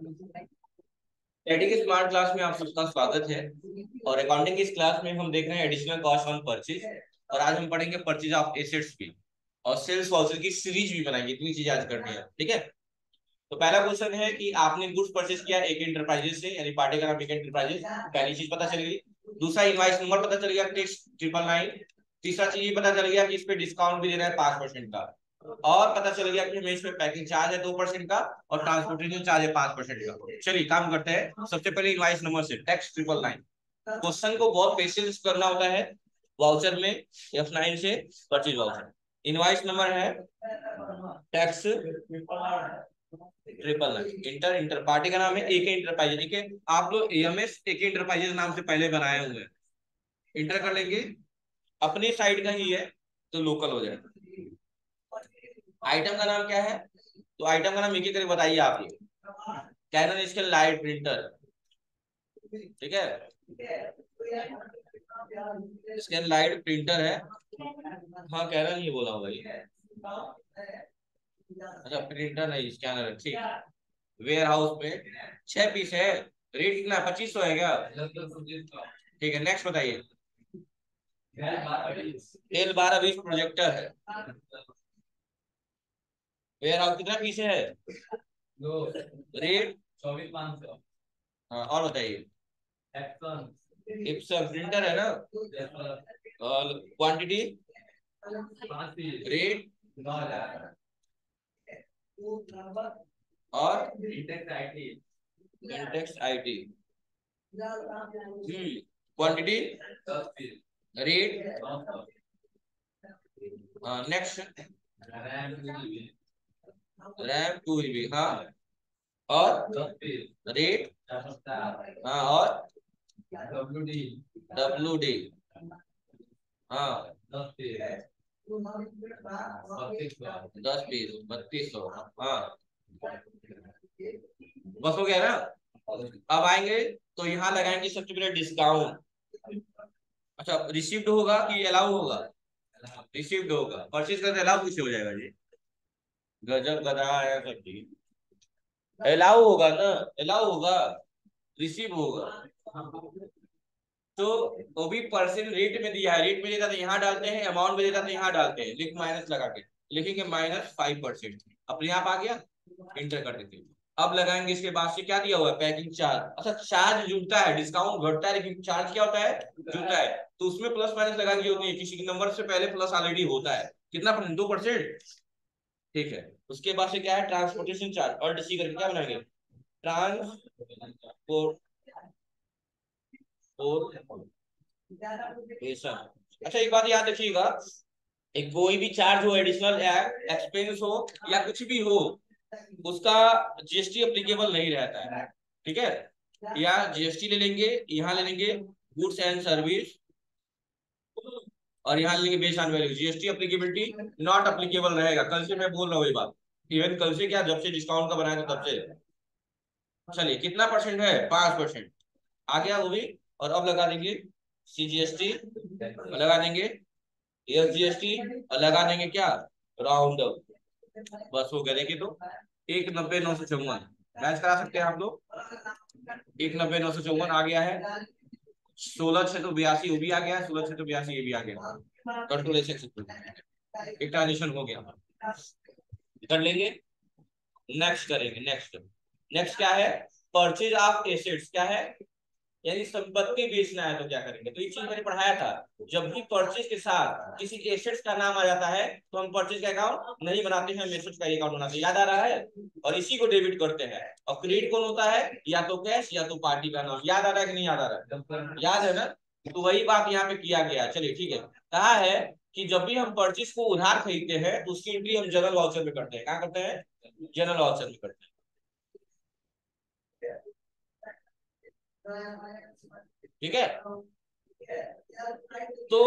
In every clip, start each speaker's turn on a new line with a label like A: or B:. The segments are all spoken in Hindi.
A: स्टैटिक स्मार्ट क्लास में आप सबका स्वागत है। और अकाउंटिंग की इस क्लास में हम देख रहे हैं एडिशनल कॉस्ट ऑन परचेज। और आज हम पढ़ेंगे परचेज ऑफ एसेट्स भी, और सेल्स वाउचर की सीरीज भी बनाएंगे। इतनी चीजें आज करनी है, ठीक है। तो पहला क्वेश्चन है कि आपने गुड्स परचेज किया एक इंटरप्राइजेस से, यानी पार्टी का नाम एक इंटरप्राइजेस, पहली चीज पता चल गई। दूसरा इनवाइस नंबर पता चल गया, टेक्स 999। तीसरा चीज ये पता चल गया कि इस पे डिस्काउंट भी दे रहा है 5% का। और पता चल गया कि हमें इस पे पैकिंग चार्ज है 2% का, और ट्रांसपोर्टेशन चार्ज है 5% का। चलिए काम करते हैं। सबसे पहले इनवाइस नंबर से टैक्स 999। क्वेश्चन को बहुत पेशेंस करना होता है। वाउचर में F9 से परचेज वाउचर। इनवाइस नंबर है टैक्स 999। इंटर पार्टी का नाम है AK इंटरप्राइजेज, ठीक है। आप लोग AMS AK इंटरप्राइजेज नाम से पहले बनाए हुए हैं। इंटर कर लेंगे, अपनी साइड का ही है तो लोकल हो जाएगा। आइटम का नाम क्या है? तो आइटम का नाम एक एक करके बताइए आप ये। कैनन स्केल लाइट प्रिंटर, ठीक है। स्कैन लाइट प्रिंटर है। हाँ कैनन ही बोला होगा ये। अच्छा प्रिंटर नहीं, स्कैनर है, ठीक। वेयर हाउस पे 6 पीस है। रेट कितना, 2500 है क्या? ठीक है, नेक्स्ट बताइए। L1220 प्रोजेक्टर है। वेयर हाउस कितना पीस है? रेट 24,500। हाँ और बताइए। इप्सन प्रिंटर है ना? और क्वांटिटी? रेट? और Intex IT। Quantity? Rate? Next. RAM 2 GB, हाँ। और रेट? हाँ और WD? हाँ 10 पीस 3200, हाँ। बस हो गया ना? अब आएंगे तो यहाँ लगाएंगे सबसे पहले डिस्काउंट। अच्छा रिसीव्ड होगा कि अलाउ होगा? रिसीव्ड होगा। परचेज करके अलाउ किसे हो जाएगा जी? गजब गधा है सब चीज। अलाउ होगा ना? अलाउ होगा, रिसीव होगा। तो वो भी परसेंट रेट में दिया है, रेट में देता तो यहाँ डालते हैं, अमाउंट में देता तो यहाँ डालते हैं, लिख माइनस लगा के लिखेंगे -5%। अपने आप आ गया, इंटर कर देते हैं। अब लगाएंगे इसके बाद से क्या दिया हुआ है, पैकिंग चार्ज। अच्छा चार्ज जुड़ता है, डिस्काउंट घटता है लेकिन चार्ज क्या होता है, जुड़ता है। तो उसमें प्लस माइनस लगाने की होती है, किसी के नंबर से पहले प्लस ऑलरेडी होता है। कितना परसेंट, 2%, ठीक है। उसके बाद से क्या है, ट्रांसपोर्टेशन चार्ज, और डी करके क्या बनाएंगे, ट्रांसपोर्ट। अच्छा एक बात याद रखिएगा, एक कोई भी चार्ज हो, एडिशनल एक्सपेंस हो या कुछ भी हो, उसका GST अप्लीकेबल नहीं रहता है, ठीक है। या GST ले लेंगे, यहाँ ले लेंगे गुड्स एंड सर्विस, और यहाँ ले लेंगे based on value. GST applicability not applicable रहेगा। कल से मैं बोल रहा हूँ ये बात, इवन कल से क्या, जब से डिस्काउंट का बनाया था तब से। चलिए कितना परसेंट है, 5% आ गया वो भी। और अब लगा देंगे CGST, लगा देंगे SGST, और लगा देंगे क्या, राउंड अप। बस हो गया। देखिए तो 190,954 मैच करा सकते हैं हम लोग। 190,954 आ गया है। 16,682 वो भी आ गया है, 16,682 ये भी आ गया। कैलकुलेशन एक ट्रांजेक्शन हो गया। कर लेंगे, नेक्स्ट करेंगे। नेक्स्ट नेक्स्ट क्या है, परचेज ऑफ एसेट्स क्या है, यानी संपत्ति बेचना है तो क्या करेंगे। तो ये चीज मैंने पढ़ाया था, जब भी परचेज के साथ किसी एसेट्स का नाम आ जाता है तो हम परचेज का अकाउंट नहीं बनाते हैं, हम एसेट्स का अकाउंट बनाते हैं। याद आ रहा है? और इसी को डेबिट करते हैं। और क्रेडिट कौन होता है, या तो कैश या तो पार्टी का नाम। याद आ रहा है कि नहीं याद आ रहा है? याद है ना? तो वही बात यहाँ पे किया गया। चलिए ठीक है। कहा है कि जब भी हम परचेज को उधार खरीदते हैं तो उसकी एंट्री हम जनरल वाउचर में करते हैं। क्या करते हैं, जनरल वाउचर में करते हैं, ठीक है। तो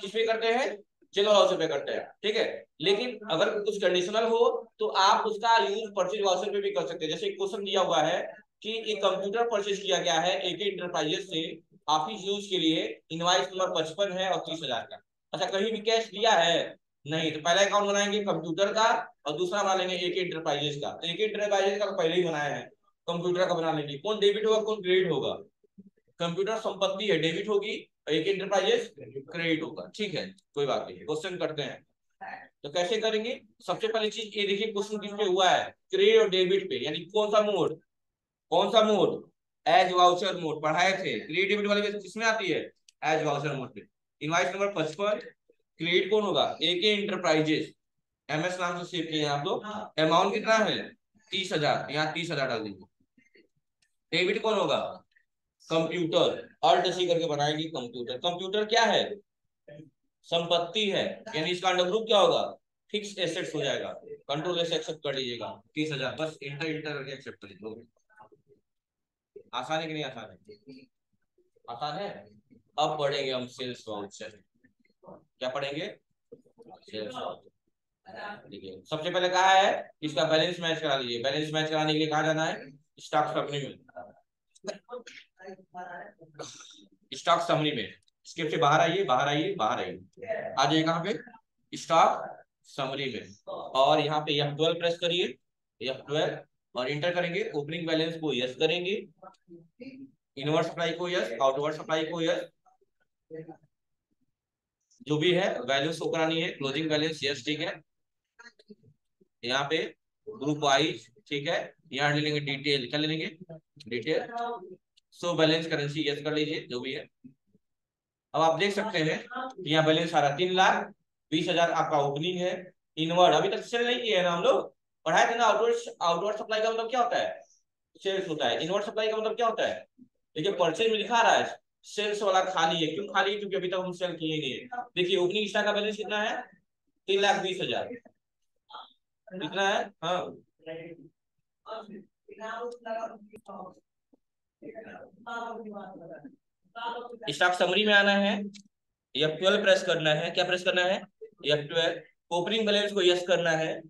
A: किस पे करते हैं, जनरल वाउचर पे करते हैं, ठीक है। लेकिन अगर कुछ कंडीशनल हो तो आप उसका यूज परचेज वाउचर पे भी कर सकते हैं। जैसे क्वेश्चन दिया हुआ है कि एक कंप्यूटर परचेज किया गया है AK इंटरप्राइजेस से ऑफिस यूज के लिए, इनवाइस नंबर 55 है और 30,000 का। अच्छा कहीं भी कैश दिया है नहीं, तो पहला अकाउंट बनाएंगे कंप्यूटर का, और दूसरा बना लेंगे AK इंटरप्राइजेस का। तो AK इंटरप्राइजेस का तो पहले ही बनाया है, कंप्यूटर का बना लेंगे। कौन डेबिट होगा कौन क्रेडिट होगा? कंप्यूटर संपत्ति है, डेबिट होगी, और एक एंटरप्राइजेस क्रेडिट होगा। ठीक है, कोई बात नहीं, क्वेश्चन करते हैं। तो कैसे करेंगे? सबसे पहली चीज ये देखिए, क्वेश्चन किस पे हुआ है? क्रेडिट और डेबिट पे, यानी कौन सा मोड? कौन सा मोड? एज वाउचर मोड पढ़ाए थे। क्रेडिट डेबिट वाले किसमें आती है? एज वाउचर मोड पे। इनवाइस नंबर 55, क्रेडिट कौन होगा? एके इंटरप्राइजेस, एमएस नाम से सेव किए आप लोग। अमाउंट कितना है? 30,000, यहाँ 30,000 डाल दीजिए। डेबिट कौन होगा? कंप्यूटर, अल्ट सी करके बनाएंगे कंप्यूटर। कंप्यूटर क्या है? संपत्ति है, यानी इसका अंडर ग्रुप क्या होगा? फिक्स एसेट्स हो जाएगा। कंट्रोल एस एक्सेप्ट कर लीजिएगा, 30,000 बस इंटर इंटर करके एक्सेप्ट कर लीजिए। आसान है कि नहीं आसान है? आसान है। अब पढ़ेंगे हम सेल्स वाउचर। क्या पढ़ेंगे? Sales voucher. देखिए सबसे पहले कहा है इसका बैलेंस मैच करा लीजिए। बैलेंस मैच कराने के लिए कहाँ जाना है? स्टॉक समरी में। स्टॉक समरी में स्क्रिप्ट से बाहर आइए, बाहर आइए, बाहर आइए। आ जाइए कहाँ पे? स्टॉक समरी में। और यहाँ पे F12 प्रेस करिए, F12, और इंटर करेंगे। ओपनिंग बैलेंस को यस करेंगे, इनवर्ड सप्लाई को यस, आउटवर्ड सप्लाई को यस, जो भी है वैल्यू शो करानी है। क्लोजिंग बैलेंस यस, ठीक है। यहाँ पे ग्रुप वाइज, ठीक है। यहाँ ले लेंगे डिटेल, क्या ले लेंगे? Detail. So balance currency yes कर लीजिए, जो भी है। अब आप देख सकते हैं यहाँ बैलेंस आ रहा है 3,20,000 आपका ओपनिंग है। इनवर्ड अभी तक सेल नहीं किया है ना हम लोग, पढ़ाए थे ना। आउटवर्ड आउटवर्ड सप्लाई का मतलब क्या होता है? सेल्स होता है। इनवर्ड सप्लाई का मतलब क्या होता है? देखिए परचेज में दिखा रहा है सेल्स वाला खाली है। क्यों खाली है? क्योंकि अभी तक हम सेल किए नहीं है। देखिए ओपनिंग स्टॉक का बैलेंस कितना है? 3,20,000। कितना है? हाँ, स्टॉक समरी में आना है, F12 प्रेस करना है। क्या प्रेस करना है? F12। ओपनिंग बैलेंस को यस करना है,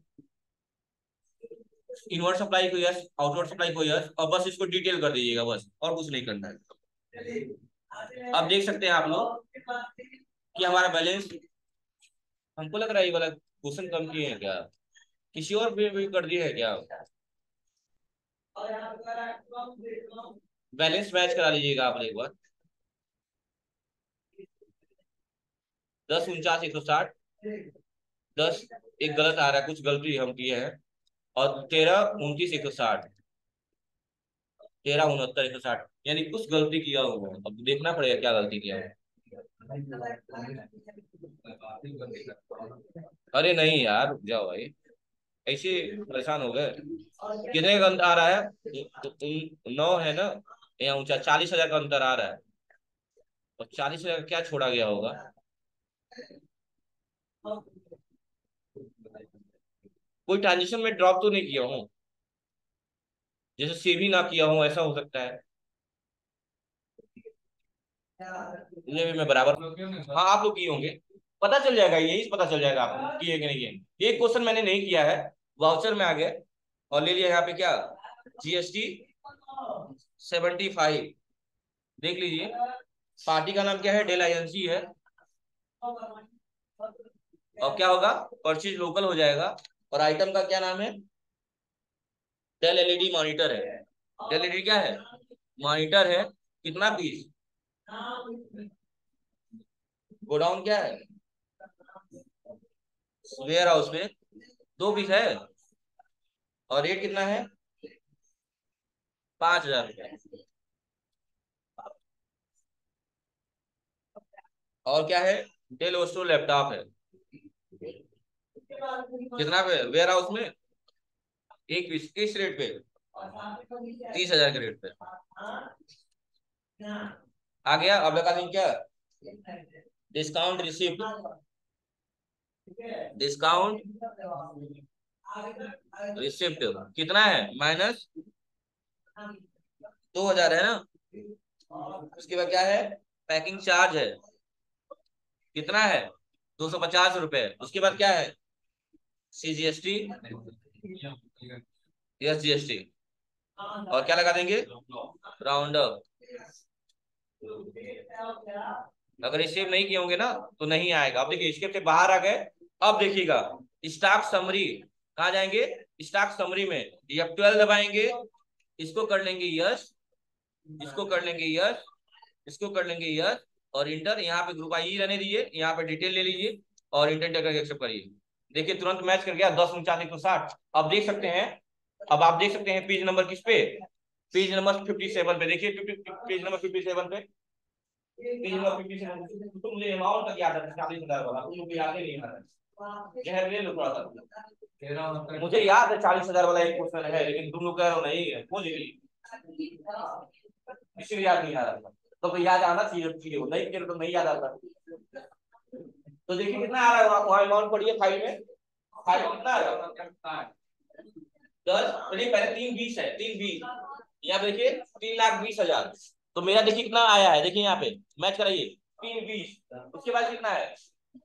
A: इनवर्ड सप्लाई को यस, आउटवर्ड सप्लाई को यस, और बस इसको डिटेल कर दीजिएगा, बस और कुछ नहीं करना है। अब देख सकते हैं आप लोग कि हमारा बैलेंस, हमको लग रहा है ये वाला क्वेश्चन कम किए हैं क्या? किसी और भी कर दिए है क्या? बैलेंस मैच करा लीजिएगा आप एक बार। 10, 49, 160, 10 एक गलत आ रहा है, कुछ गलती हम किए हैं। और 13, 29, 160, 13, 69, 160, यानी कुछ गलती किया हुआ है। अब देखना पड़ेगा क्या गलती किया है। अरे नहीं यार, रुक जाओ भाई, ऐसे परेशान हो गए। कितने का अंतर आ रहा है? तुम 9 है ना, यहाँ ऊंचा 40,000 का अंतर आ रहा है। और 40,000 का क्या छोड़ा गया होगा? कोई ट्रांजेक्शन में ड्रॉप तो नहीं किया हूँ, जैसे सेव ही ना किया हूँ, ऐसा हो सकता है। ये भी मैं बराबर, हाँ आप लोग किए होंगे, पता चल जाएगा, यही पता चल जाएगा आपको किए कि नहीं किए। एक क्वेश्चन मैंने नहीं किया है, वाउचर में आ गए और ले लिया यहाँ पे क्या? GST 75, देख लीजिए। पार्टी का नाम क्या है? डेल INC है। और क्या होगा? परचेज लोकल हो जाएगा। और आइटम का क्या नाम है? डेल LED मॉनिटर है। डेल LED क्या है? मॉनिटर है। कितना पीस? गोडाउन क्या है? वेयर हाउस में 2 पीस है। और रेट कितना है? 5,000 रुपये। और क्या है? डेल ओस्टो लैपटॉप है। कितना पे? वेयर हाउस में 1 पीस किस रेट पे? 30,000 के रेट पे। आ गया। अब लगा देंगे क्या? डिस्काउंट रिसिप्ट, डिस्काउंट रिसिप्ट कितना है? -2,000 है ना। उसके बाद क्या है? पैकिंग चार्ज है, कितना है? 250 रुपए। उसके बाद क्या है? CGST, SGST। और क्या लगा देंगे? Round up. अगर ये सेव नहीं किए होंगे ना तो नहीं आएगा। अब देखिए इसके से बाहर आ गए। अब देखिएगा स्टॉक समरी, कहाँ जाएंगे? स्टॉक समरी में F12 दबाएंगे, इसको कर लेंगे यस, इसको कर लेंगे यस, इसको कर लेंगे यस, और इंटर यहाँ पे ग्रुप आई रहने दीजिए, यहाँ पे डिटेल ले लीजिए और इंटर करके एक्सेप्ट करिए। देखिए तुरंत मैच कर गया 10 49 160। अब देख सकते हैं, अब आप देख सकते हैं पेज नंबर किस पे, पेज नंबर 57 पे देखिए, पेज नंबर 57 पे, पेज नंबर 57। तो मुझे अमाउंट तक याद है 40,000 वाला, तुम लोग याद ही नहीं आ रहा है। जहर ले लो थोड़ा सा, मुझे याद है 40,000 वाला एक क्वेश्चन है, लेकिन तुम लोग कह रहे हो नहीं है, खोज ली इसलिए याद नहीं आ रहा था। तो याद आना चाहिए, नहीं किया तो नहीं याद आता। तो देखिए कितना आ रहा है वहां, अमाउंट पढ़िए फाइल में, फाइल में कितना आ रहा है 10, चलिए पहले 320 है, 320, यहाँ पे देखिए 3,20,000। तो मेरा देखिए कितना आया है, देखिए यहाँ पे मैच कराइए 320। उसके बाद कितना है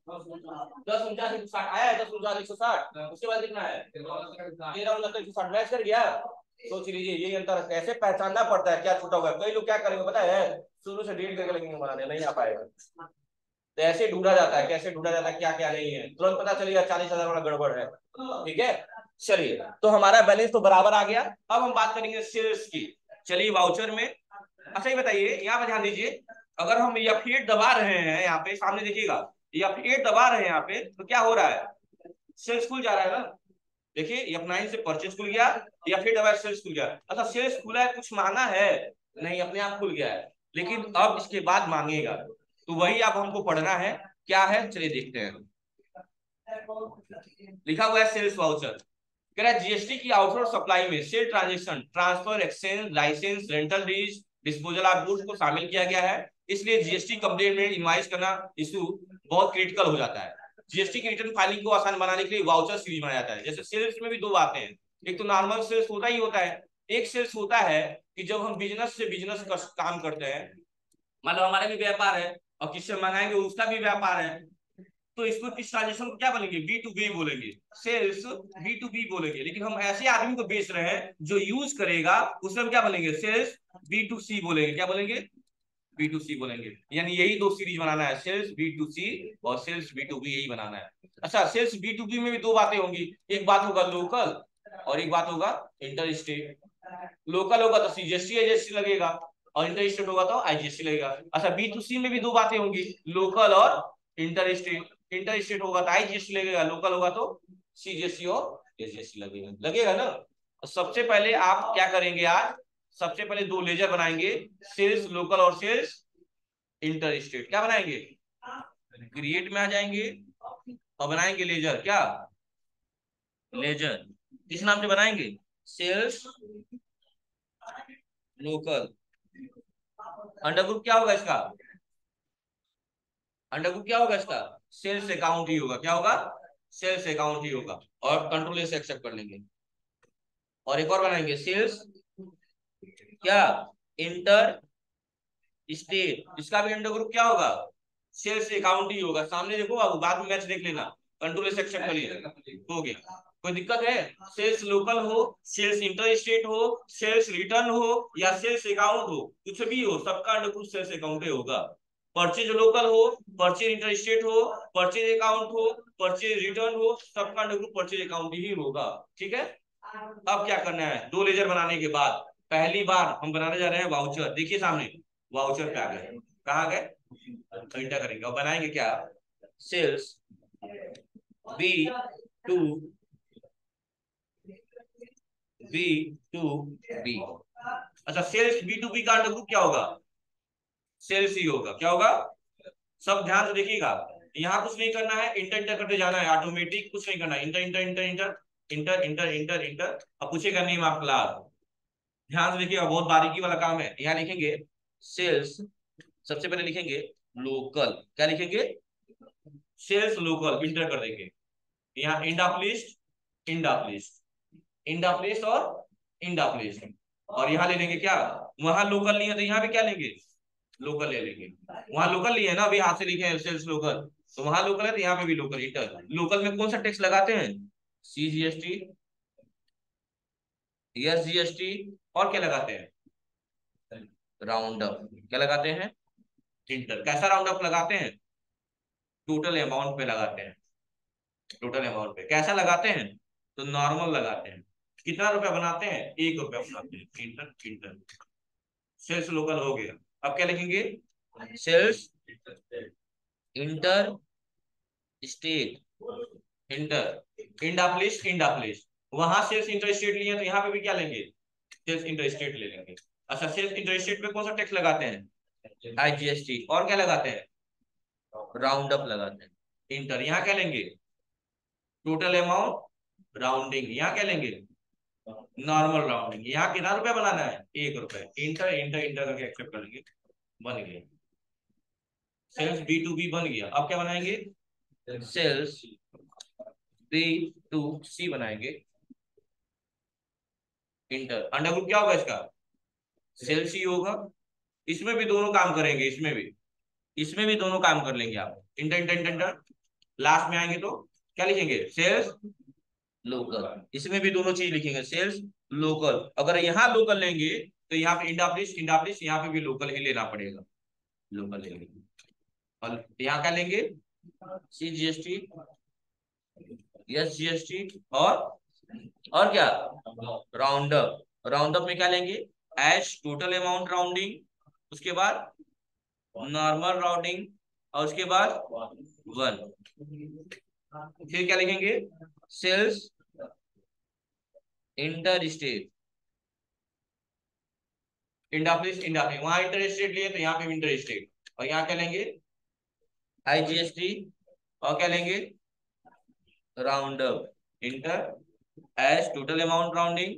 A: 10 49 160 आया है, 10 49 160। उसके बाद कितना है 13 69 160, मैच कर गया। सोच लीजिए ये अंतर कैसे पहचानना पड़ता है, क्या छूटा हुआ है। कई लोग क्या करेंगे पता है, शुरू से रीड करके लगेंगे बनाने, नहीं आ पाएगा। तो ऐसे ढूंढा जाता है, कैसे ढूंढा जाता है क्या क्या नहीं है, तुरंत पता चलेगा 40,000 वाला गड़बड़ है। ठीक है, चलिए तो हमारा बैलेंस तो बराबर आ गया। अब हम बात करेंगे सेल्स की। चलिए वाउचर में, अच्छा ये बताइए, यहाँ पे ध्यान दीजिए, अगर हम F8 दबा रहे हैं, यहाँ पे सामने देखिएगा F8 दबा रहे हैं यहाँ पे, तो क्या हो रहा है, सेल्स खुल जा रहा है ना। देखिए F9 से परचेज खुल गया, F8 दबाया सेल्स खुल गया। अच्छा सेल्स खुला है, कुछ मांगा है नहीं, अपने आप खुल गया है, लेकिन अब इसके बाद मांगेगा, तो वही आप हमको पढ़ना है, क्या है चलिए देखते हैं। लिखा हुआ है सेल्स वाउचर, कह रहा है जीएसटी की आउटसोर्स और सप्लाई में sale transaction, transfer, exchange, licence, rental lease, disposal of goods को शामिल किया गया है। इसलिए जीएसटी कंप्लेंट में इनवाइस करना इशू बहुत क्रिटिकल हो जाता है। जीएसटी की रिटर्न फाइलिंग को आसान बनाने के लिए वाउचर सीरीज बनाया जाता है। जैसे सेल्स में भी दो बातें हैं, एक तो नॉर्मल सेल्स होता ही होता है, एक सेल्स होता है कि जब हम बिजनेस से बिजनेस का काम करते हैं, मतलब हमारा भी व्यापार है और किससे मंगाएंगे उसका भी व्यापार है, तो इसको इस ट्रांजेक्शन को क्या बोलेंगे, बी टू बी बोलेंगे, सेल्स बी टू बी बोलेंगे। लेकिन हम ऐसे आदमी को बेच रहे हैं जो यूज करेगा, उसमें हम क्या बोलेंगे, सेल्स बी टू सी बोलेंगे। क्या बोलेंगे, बी टू सी बोलेंगे। यानी यही दो सीरीज बनाना है, सेल्स बी टू सी और सेल्स बी टू बी, यही बनाना है। अच्छा सेल्स बी टू बी में भी दो बातें होंगी, एक बात होगा लोकल और एक बात होगा इंटर स्टेट। लोकल होगा तो सीजीएसटी एजीएसटी लगेगा, और इंटर स्टेट होगा तो आईजीएसटी लगेगा। अच्छा बी टू सी में भी दो बातें होंगी, लोकल और इंटर स्टेट। इंटर स्टेट होगा तो आईजीएसटी लगेगा, लोकल होगा तो सीजीएसटी और एजीएसटी लगेगा, लगेगा ना। तो सबसे पहले आप क्या करेंगे आज, सबसे पहले दो लेजर बनाएंगे, सेल्स लोकल और सेल्स इंटर स्टेट। क्या बनाएंगे, क्रिएट में आ जाएंगे और बनाएंगे लेजर, क्या लेजर, किस नाम से बनाएंगे, सेल्स लोकल। अंडर ग्रुप क्या होगा इसका, अंडर ग्रुप क्या होगा इसका, सेल्स अकाउंट ही होगा। क्या होगा, सेल्स अकाउंट ही होगा, और कंट्रोल से एक्सेप्ट कर लेंगे। और एक और बनाएंगे सेल्स क्या, इंटर स्टेट, इसका भी अंडर ग्रुप क्या होगा, सेल्स अकाउंट ही होगा। सामने देखो, अब बाद में मैच देख लेना, कंट्रोल से एक्सेप्ट कर लिया, हो गया। कोई दिक्कत है, सेल्स लोकल हो, सेल्स इंटर स्टेट हो, सेल्स रिटर्न हो या सेल्स अकाउंट हो, कुछ भी हो, सबका अंडर ग्रुप सेल्स अकाउंट ही होगा। परचेज लोकल हो, परचेज इंटर स्टेट हो, परचेज अकाउंट हो, परचेज रिटर्न हो, सबका अंडर ग्रुप परचेज अकाउंट ही होगा। ठीक है, अब क्या करना है, दो लेजर बनाने के बाद पहली बार हम बनाने जा रहे हैं वाउचर। देखिए सामने वाउचर पे आ गए, कहाँ गए, इंटर करेंगे और बनाएंगे क्या, sales B to B to B. अच्छा सेल्स बी टू बी का अंडर ग्रुप क्या होगा, सेल्स ही होगा। क्या होगा, सब ध्यान से देखिएगा, यहाँ कुछ नहीं करना है, इंटर इंटर करते जाना है, ऑटोमेटिक कुछ नहीं करना है, inter enter enter enter enter enter enter inter. अब पूछेगा नेम ऑफ क्लास, ध्यान से देखिएगा, बहुत बारीकी वाला काम है। यहाँ लिखेंगे सेल्स, सबसे पहले लिखेंगे लोकल, क्या लिखेंगे, सेल्स लोकल, इंटर कर देंगे। यहाँ end of list, end of list, end of list और इंड ऑफ लिस्ट। और यहाँ ले लेंगे क्या, वहां लोकल नहीं है तो यहाँ भी क्या लेंगे, लोकल ले लेंगे। वहां लोकल नहीं है ना, अभी हाथ से लिखे हैं सेल्स लोकल, तो वहां लोकल है तो यहाँ पे भी लोकल। इंटर लोकल में कौन सा टैक्स लगाते हैं, सीजीएसटी, यस जीएसटी, और क्या लगाते हैं, राउंड अप। क्या लगाते हैं, इंटर। कैसा राउंड अप लगाते हैं, टोटल अमाउंट पे लगाते हैं, टोटल अमाउंट पे। कैसा लगाते हैं, तो नॉर्मल लगाते हैं, कितना रुपया बनाते हैं? 1 रुपया बनाते हैं। इंटर इंटर सेल्स लोकल हो गया। अब क्या लिखेंगे? Sales interstate. Inter intra place intra place. वहां सेल्स इंटर स्टेट लिए तो यहाँ पे भी क्या लेंगे? सेल्स इंटर स्टेट ले लेंगे। अच्छा, सेल्स इंटर स्टेट पे कौन सा टैक्स लगाते हैं? IGST। और क्या लगाते हैं? राउंड अप लगाते हैं। इंटर यहाँ क्या लेंगे? Total amount rounding. यहाँ क्या लेंगे? Normal rounding. यहाँ कितना रुपया बनाना है? 1 रुपया। इंटर इंटर इंटर करके एक्सेप्ट कर लेंगे। बन गया सेल्स B2B बन गया। अब क्या बनाएंगे? सेल्स B2C बनाएंगे। इंटर अंडर ग्रुप क्या होगा इसका? सेल्स ही होगा। इसमें भी दोनों काम करेंगे। इसमें भी दोनों काम कर लेंगे आप। Enter enter enter enter last में आएंगे तो क्या लिखेंगे? Sales local. इसमें भी दोनों चीज लिखेंगे, सेल्स लोकल। अगर यहाँ लोकल लेंगे तो यहाँ पे इंडा प्लिस यहाँ पे भी लोकल ही लेना पड़ेगा। लोकल लेंगे। और यहाँ क्या लेंगे? CGST, SGST और क्या? Round up. राउंड अप में क्या लेंगे? एच टोटल अमाउंट राउंडिंग, उसके बाद नॉर्मल राउंडिंग, और उसके बाद 1। फिर क्या लिखेंगे? Sales interstate. Intra place intra place, वहां इंटर स्टेट लिए तो यहाँ पे इंटर स्टेट। और यहाँ क्या लेंगे? IGST। और क्या लेंगे? Round up. Inter H total amount rounding,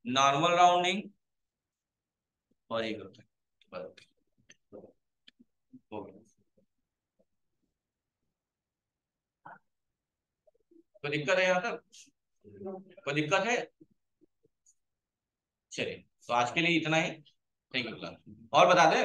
A: normal rounding और 1 रुपये। बस, हो गया। कोई दिक्कत है यहाँ तक? कोई दिक्कत है? चलिए, तो आज के लिए इतना ही। Thank you. और बता दे